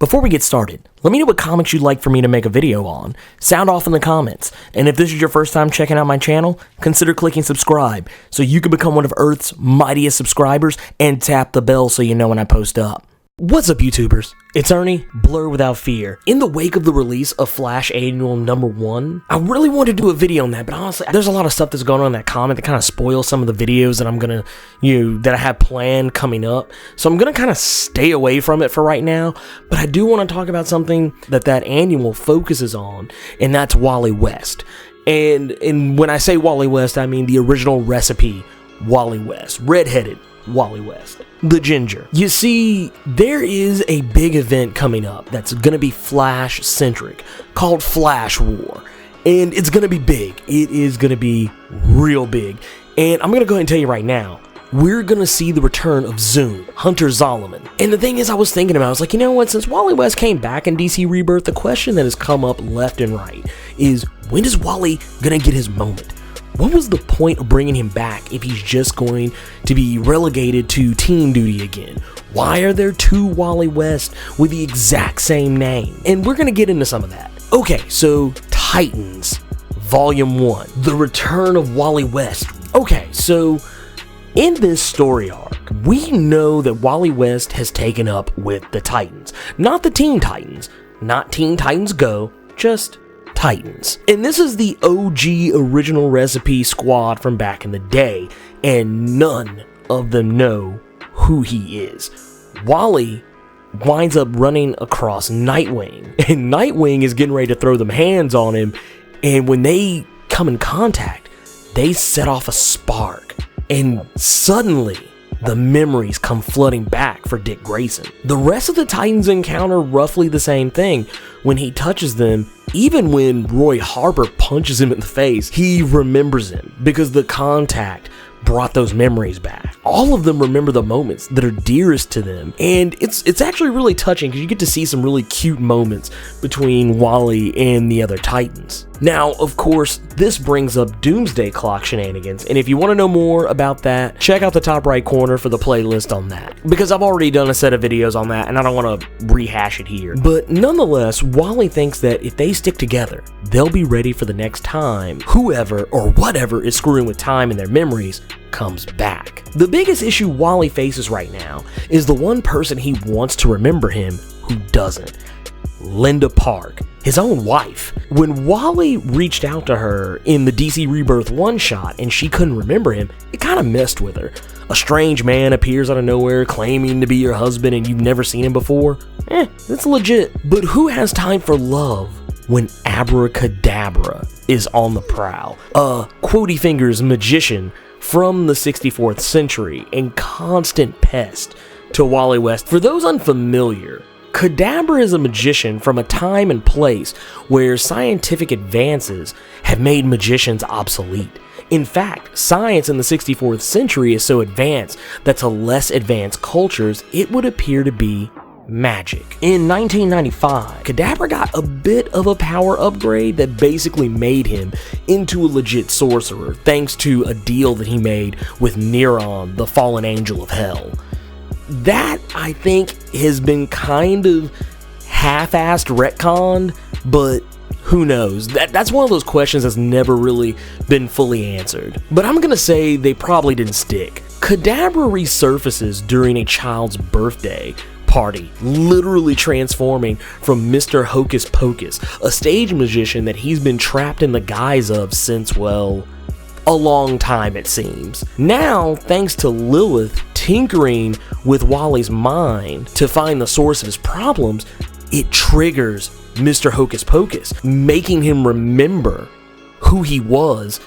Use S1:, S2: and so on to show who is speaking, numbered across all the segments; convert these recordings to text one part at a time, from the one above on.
S1: Before we get started, let me know what comics you'd like for me to make a video on. Sound off in the comments. And if this is your first time checking out my channel, consider clicking subscribe so you can become one of Earth's mightiest subscribers and tap the bell so you know when I post up. What's up, YouTubers? It's Ernie, Blerd Without Fear. In the wake of the release of Flash Annual #1, I really wanted to do a video on that, but honestly, there's a lot of stuff that's going on in that comic that kind of spoils some of the videos that I'm gonna, that I have planned coming up. So I'm gonna kind of stay away from it for right now, but I do want to talk about something that annual focuses on, and that's Wally West. And when I say Wally West, I mean the original recipe Wally West, redheaded Wally West, the ginger. You see, there is a big event coming up that's gonna be Flash centric called Flash War, and it's gonna be big. It is gonna be real big, and I'm gonna go ahead and tell you right now, we're gonna see the return of Zoom, Hunter Zolomon. And the thing is, I was thinking about, I was like, you know what, since Wally West came back in DC Rebirth, the question that has come up left and right is, when is Wally gonna get his moment? What was the point of bringing him back if he's just going to be relegated to team duty again? Why are there two Wally West with the exact same name? And we're going to get into some of that. Okay, so Titans, Volume 1, The Return of Wally West. Okay, so in this story arc, we know that Wally West has taken up with the Titans. Not the Teen Titans, not Teen Titans Go, just Titans. And this is the OG original recipe squad from back in the day, and none of them know who he is. Wally winds up running across Nightwing, and Nightwing is getting ready to throw them hands on him, and when they come in contact, they set off a spark, and suddenly the memories come flooding back for Dick Grayson. The rest of the Titans encounter roughly the same thing. When he touches them, even when Roy Harper punches him in the face, he remembers him because the contact brought those memories back. All of them remember the moments that are dearest to them, and it's actually really touching because you get to see some really cute moments between Wally and the other Titans. Now, of course, this brings up Doomsday Clock shenanigans, and if you want to know more about that, check out the top right corner for the playlist on that, because I've already done a set of videos on that, and I don't want to rehash it here. But nonetheless, Wally thinks that if they stick together, they'll be ready for the next time whoever or whatever is screwing with time in their memories comes back. The biggest issue Wally faces right now is the one person he wants to remember him who doesn't. Linda Park, his own wife. When Wally reached out to her in the DC Rebirth one-shot and she couldn't remember him, it kind of messed with her. A strange man appears out of nowhere claiming to be your husband and you've never seen him before? That's legit. But who has time for love when Abra Kadabra is on the prowl? A quotey fingers magician from the 64th century and constant pest to Wally West. For those unfamiliar, Kadabra is a magician from a time and place where scientific advances have made magicians obsolete. In fact, science in the 64th century is so advanced that to less advanced cultures, it would appear to be magic. In 1995, Kadabra got a bit of a power upgrade that basically made him into a legit sorcerer, thanks to a deal that he made with Neron, the fallen angel of hell. That, I think, has been kind of half-assed retconned, but who knows? That's one of those questions that's never really been fully answered. But I'm gonna say they probably didn't stick. Kadabra resurfaces during a child's birthday party, literally transforming from Mr. Hocus Pocus, a stage magician that he's been trapped in the guise of since, well, a long time it seems. Now, thanks to Lilith tinkering with Wally's mind to find the source of his problems, it triggers Mr. Hocus Pocus, making him remember who he was,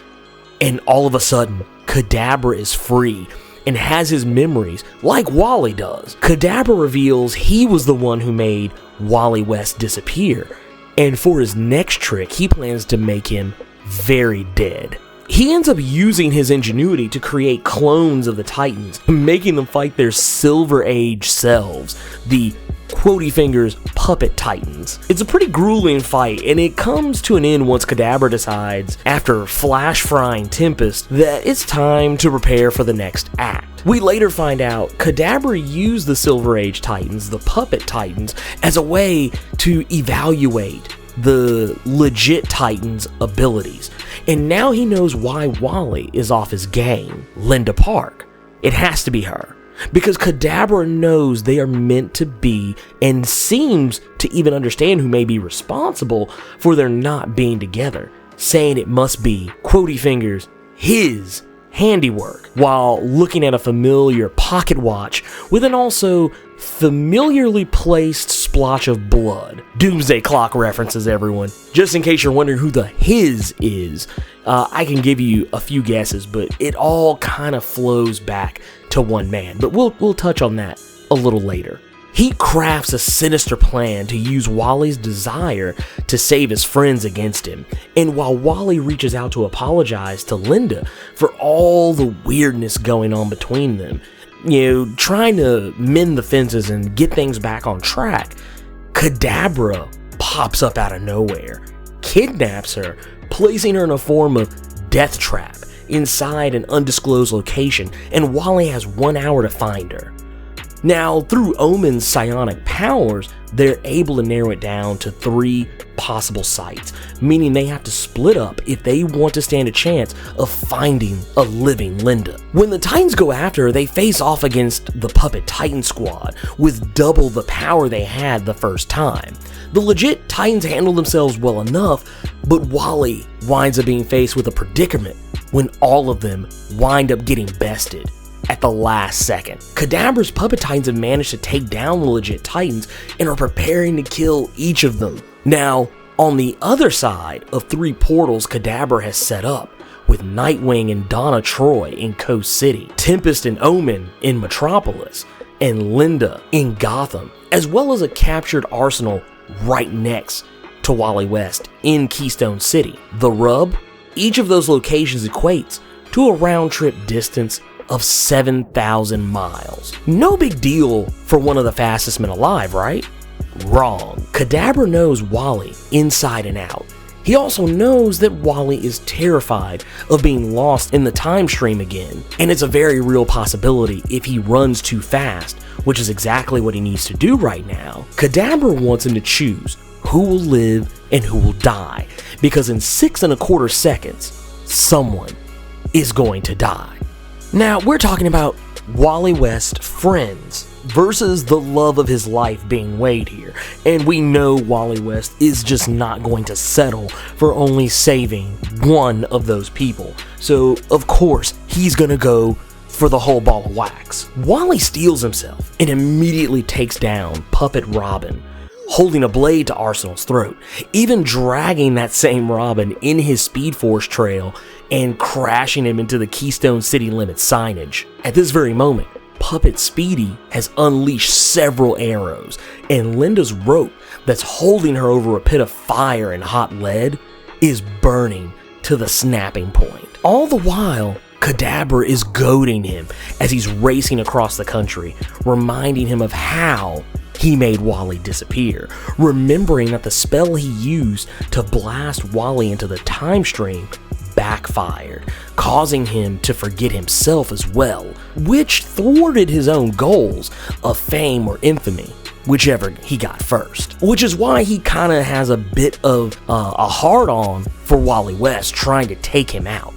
S1: and all of a sudden, Kadabra is free and has his memories like Wally does. Kadabra reveals he was the one who made Wally West disappear, and for his next trick, he plans to make him very dead. He ends up using his ingenuity to create clones of the Titans, making them fight their Silver Age selves, the quotey fingers puppet Titans. It's a pretty grueling fight, and it comes to an end once Kadabra decides, after flash frying Tempest, that it's time to prepare for the next act. We later find out Kadabra used the Silver Age Titans, the puppet Titans, as a way to evaluate the legit Titans' abilities. And now he knows why Wally is off his game. Linda Park. It has to be her. Because Kadabra knows they are meant to be and seems to even understand who may be responsible for their not being together, saying it must be, quotey fingers, his handiwork, while looking at a familiar pocket watch with an also familiarly placed splotch of blood. Doomsday Clock references, everyone. Just in case you're wondering who the his is, I can give you a few guesses, but it all kind of flows back to one man. But we'll touch on that a little later. He crafts a sinister plan to use Wally's desire to save his friends against him. And while Wally reaches out to apologize to Linda for all the weirdness going on between them, trying to mend the fences and get things back on track, Kadabra pops up out of nowhere, kidnaps her, placing her in a form of death trap inside an undisclosed location, and Wally has 1 hour to find her. Now, through Omen's psionic powers, they're able to narrow it down to 3 possible sites, meaning they have to split up if they want to stand a chance of finding a living Linda. When the Titans go after her, they face off against the Puppet Titan Squad with double the power they had the first time. The legit Titans handle themselves well enough, but Wally winds up being faced with a predicament when all of them wind up getting bested at the last second. Kadabra's Puppet Titans have managed to take down the legit Titans and are preparing to kill each of them. Now, on the other side of 3 portals Kadabra has set up, with Nightwing and Donna Troy in Coast City, Tempest and Omen in Metropolis, and Linda in Gotham, as well as a captured arsenal right next to Wally West in Keystone City. The rub? Each of those locations equates to a round-trip distance of 7,000 miles. No big deal for one of the fastest men alive, right? Wrong. Kadabra knows Wally inside and out. He also knows that Wally is terrified of being lost in the time stream again, and it's a very real possibility if he runs too fast, which is exactly what he needs to do right now. Kadabra wants him to choose who will live and who will die, because in 6¼ seconds, someone is going to die. Now, we're talking about Wally West friends versus the love of his life being weighed here, and we know Wally West is just not going to settle for only saving one of those people, so of course he's gonna go for the whole ball of wax. Wally steels himself and immediately takes down Puppet Robin, holding a blade to Arsenal's throat, even dragging that same Robin in his Speed Force trail and crashing him into the Keystone City Limits signage. At this very moment, Puppet Speedy has unleashed several arrows, and Linda's rope that's holding her over a pit of fire and hot lead is burning to the snapping point. All the while, Kadabra is goading him as he's racing across the country, reminding him of how he made Wally disappear, remembering that the spell he used to blast Wally into the time stream backfired, causing him to forget himself as well, which thwarted his own goals of fame or infamy, whichever he got first. Which is why he kind of has a bit of a hard-on for Wally West trying to take him out.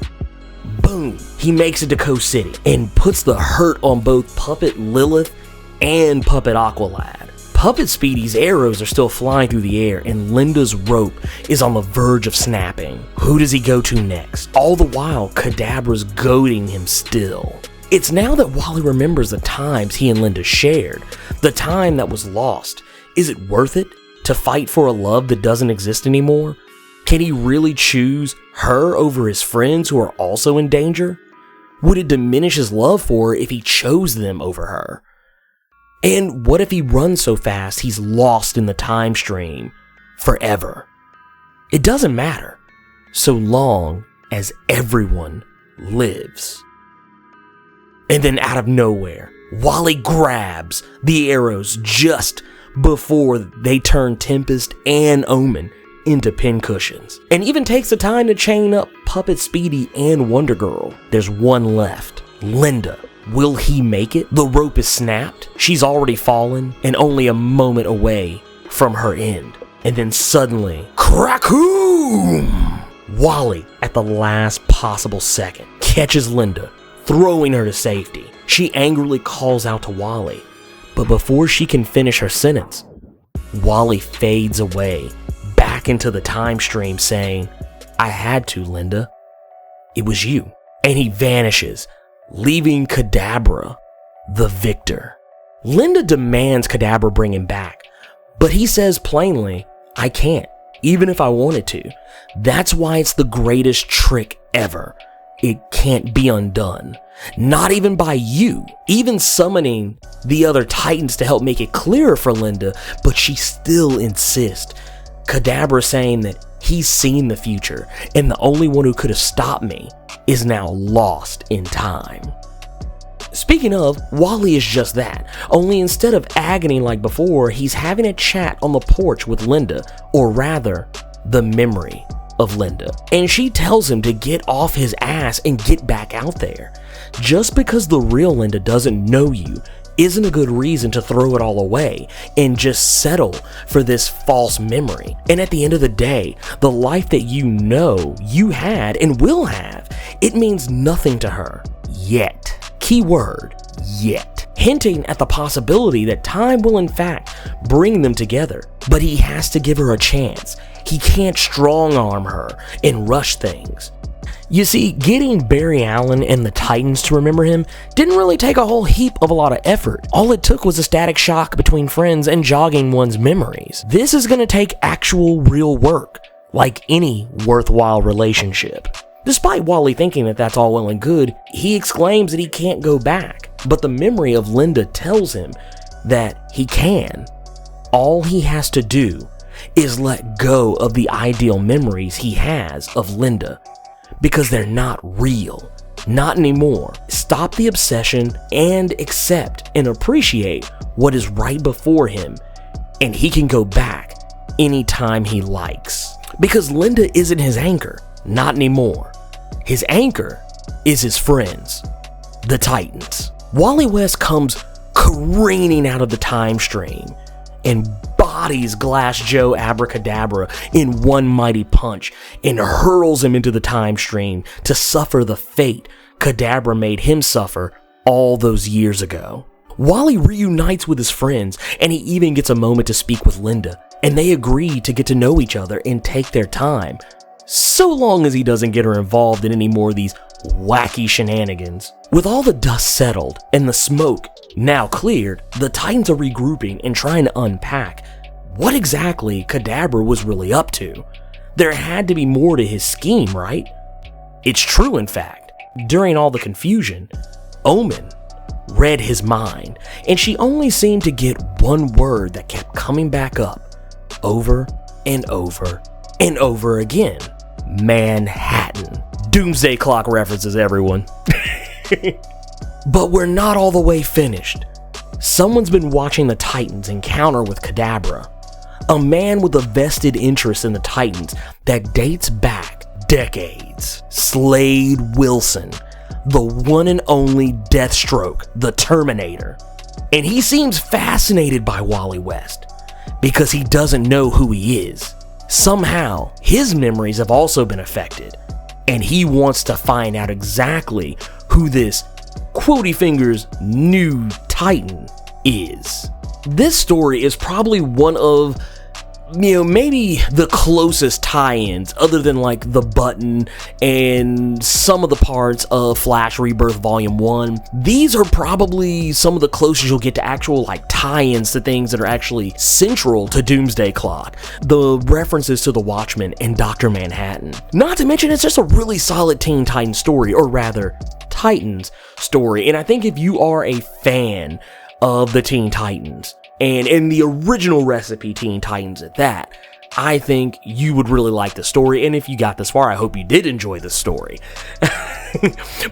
S1: Boom! He makes it to Coast City and puts the hurt on both Puppet Lilith and Puppet Aqualad. Puppet Speedy's arrows are still flying through the air, and Linda's rope is on the verge of snapping. Who does he go to next? All the while, Kadabra's goading him still. It's now that Wally remembers the times he and Linda shared, the time that was lost. Is it worth it to fight for a love that doesn't exist anymore? Can he really choose her over his friends who are also in danger? Would it diminish his love for her if he chose them over her? And what if he runs so fast he's lost in the time stream forever? It doesn't matter, so long as everyone lives. And then out of nowhere, Wally grabs the arrows just before they turn Tempest and Omen into pincushions, and even takes the time to chain up Puppet Speedy and Wonder Girl. There's one left, Linda, Will he make it? The rope is snapped. She's already fallen and only a moment away from her end. And then suddenly, crack-oom! Wally, at the last possible second, catches Linda, throwing her to safety. She angrily calls out to Wally, but before she can finish her sentence, Wally fades away, back into the time stream saying, "I had to, Linda. It was you." And he vanishes, leaving Kadabra the victor. Linda demands Kadabra bring him back, but he says plainly, "I can't, even if I wanted to. That's why it's the greatest trick ever. It can't be undone. Not even by you." Even summoning the other Titans to help make it clearer for Linda, but she still insists. Kadabra saying that he's seen the future, and the only one who could have stopped me is now lost in time. Speaking of, Wally is just that, only instead of agony like before, he's having a chat on the porch with Linda, or rather, the memory of Linda. And she tells him to get off his ass and get back out there. Just because the real Linda doesn't know you isn't a good reason to throw it all away and just settle for this false memory. And at the end of the day, the life that you know you had and will have, it means nothing to her. Yet. Keyword, yet. Hinting at the possibility that time will in fact bring them together. But he has to give her a chance. He can't strong-arm her and rush things. You see, getting Barry Allen and the Titans to remember him didn't really take a whole heap of a lot of effort. All it took was a static shock between friends and jogging one's memories. This is gonna take actual real work, like any worthwhile relationship. Despite Wally thinking that that's all well and good, he exclaims that he can't go back, but the memory of Linda tells him that he can. All he has to do is let go of the ideal memories he has of Linda, because they're not real, not anymore. Stop the obsession and accept and appreciate what is right before him, and he can go back anytime he likes. Because Linda isn't his anchor, not anymore. His anchor is his friends, the Titans. Wally West comes careening out of the time stream and bodies Glass Joe Abra Kadabra in one mighty punch and hurls him into the time stream to suffer the fate Kadabra made him suffer all those years ago. Wally reunites with his friends, and he even gets a moment to speak with Linda, and they agree to get to know each other and take their time, so long as he doesn't get her involved in any more of these wacky shenanigans. With all the dust settled and the smoke now cleared, the Titans are regrouping and trying to unpack what exactly Kadabra was really up to. There had to be more to his scheme, right? It's true, in fact. During all the confusion, Omen read his mind, and she only seemed to get one word that kept coming back up over and over and over again. Manhattan. Doomsday Clock references, everyone. But we're not all the way finished. Someone's been watching the Titans encounter with Kadabra, a man with a vested interest in the Titans that dates back decades. Slade Wilson, the one and only Deathstroke, the Terminator. And he seems fascinated by Wally West because he doesn't know who he is. Somehow, his memories have also been affected, and he wants to find out exactly who this Quotey Fingers new Titan is. This story is probably one of, maybe the closest tie-ins, other than like The Button and some of the parts of Flash Rebirth Volume 1. These are probably some of the closest you'll get to actual like tie-ins to things that are actually central to Doomsday Clock. The references to the Watchmen and Dr. Manhattan. Not to mention, it's just a really solid Teen Titans story, or rather, Titans story. And I think if you are a fan of the Teen Titans, and in the original recipe Teen Titans at that, I think you would really like the story. And if you got this far, I hope you did enjoy the story.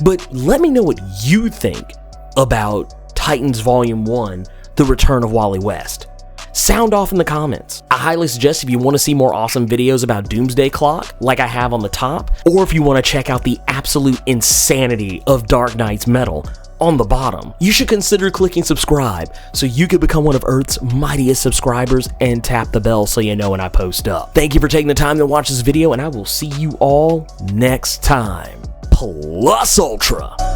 S1: But let me know what you think about Titans Volume 1, The Return of Wally West. Sound off in the comments. I highly suggest, if you want to see more awesome videos about Doomsday Clock, like I have on the top, or if you want to check out the absolute insanity of Dark Knight's Metal, on the bottom. You should consider clicking subscribe so you can become one of Earth's mightiest subscribers and tap the bell so you know when I post up. Thank you for taking the time to watch this video, and I will see you all next time. Plus Ultra.